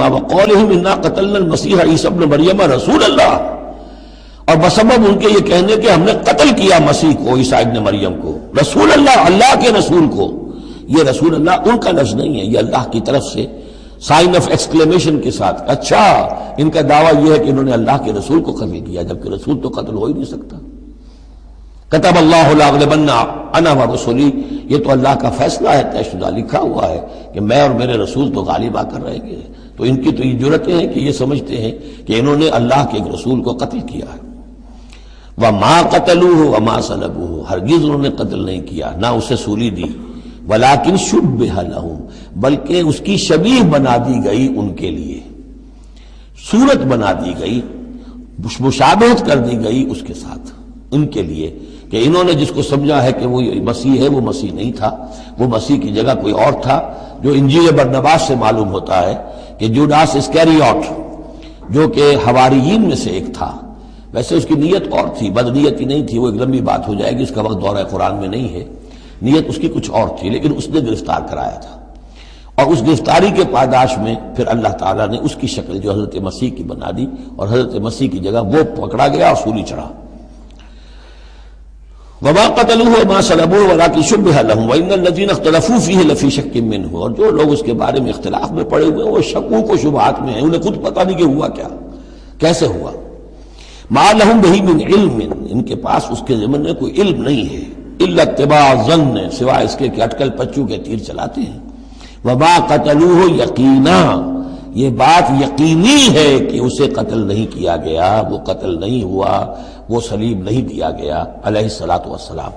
وقولہم انا قتلنا المسیح عیسی ابن مریم رسول اللہ، اور بسبب ان کے یہ کہنے کہ ہم نے قتل کیا مسیح کو، عیسیٰ ابن مریم کو، رسول اللہ، اللہ کے رسول کو۔ یہ رسول اللہ ان کا لفظ نہیں ہے، یہ اللہ کی طرف سے سائن آف ایکسکلیمیشن کے ساتھ۔ اچھا، ان کا دعویٰ یہ ہے کہ انہوں نے اللہ کے رسول کو قتل کیا، جبکہ رسول تو قتل ہو ہی نہیں سکتا۔ کتب اللہ لاغلبن انا ورسلی، یہ تو اللہ کا فیصلہ ہے، طے شدہ، لکھا ہوا ہے کہ میں اور میرے رسول تو غالب آ کر رہیں گے۔ تو ان کی تو یہ جرأتیں ہیں کہ یہ سمجھتے ہیں کہ انہوں نے اللہ کے ایک رسول کو قتل کیا ہے۔ وما قتلوہ وما صلبوہ، ہرگز انہوں نے قتل نہیں کیا، نہ اسے سولی دی، ولیکن شبہ لہم، بلکہ اس کی شبیہ بنا دی گئی ان کے لیے، صورت بنا دی گئی، مشابہت کر دی گئی اس کے ساتھ ان کے لیے، کہ انہوں نے جس کو سمجھا ہے کہ وہ مسیح ہے، وہ مسیح نہیں تھا، وہ مسیح کی جگہ کوئی اور تھا، جو انجیل برنباس سے معلوم ہوتا ہے کہ جوڈاس اسکیریوٹ، جو کہ حواریین میں سے ایک تھا، ویسے اس کی نیت اور تھی، بدنیتی نہیں تھی، وہ ایک لمبی بات ہو جائے گی، اس کا وقت دورہ قرآن میں نہیں ہے، نیت اس کی کچھ اور تھی، لیکن اس نے گرفتار کرایا تھا، اور اس گرفتاری کے پاداش میں پھر اللہ تعالیٰ نے اس کی شکل جو حضرت مسیح کی بنا دی، اور حضرت مسیح کی جگہ وہ پکڑا گیا اور سولی چڑھا۔ وما قتلوه وما صلبوه ولكن شبه لهم وان الذين اختلفوا فيه لفي شك منه، اور جو لوگ اس کے بارے میں اختلاف میں پڑے ہوئے ہیں وہ شکوک و شبہات میں ہیں، انہیں خود پتہ نہیں کہ ہوا کیا، کیسے ہوا۔ ما لهم به من علم، ان کے پاس اس کے ضمن میں کوئی علم نہیں ہے، الا اتباع الظن، سوائے اس کے کہ اٹکل پچو کے تیر چلاتے ہیں۔ وما قتلوه یقینا، یہ بات یقینی ہے کہ اسے قتل نہیں کیا گیا، وہ قتل نہیں ہوا، وہ صلیب نہیں دیا گیا علیہ الصلوۃ والسلام۔